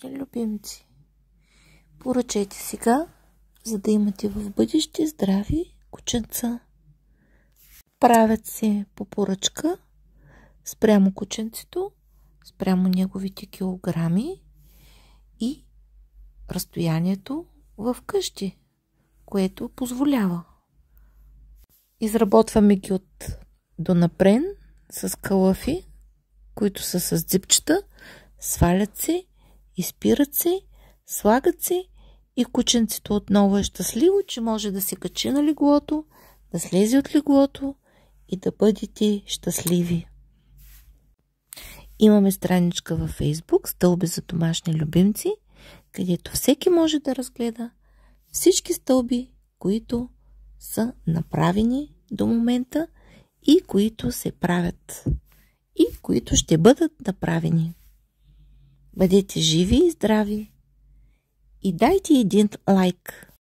домашни любимци. Поръчайте сега, за да имате в бъдеще здрави кученца. Правят се по поръчка спрямо кученцето, спрямо неговите килограми и разстоянието в къщи, което позволява. Изработваме ги от донапрен с калъфи, които са с дзипчета, свалят се, изпират се, слагат се и кученцето отново е щастливо, че може да се качи на леглото, да слезе от леглото и да бъдете щастливи. Имаме страничка във Facebook "Стълби за домашни любимци", където всеки може да разгледа всички стълби, които са направени до момента и които се правят и които ще бъдат направени. Бъдете живи и здрави и дайте един лайк.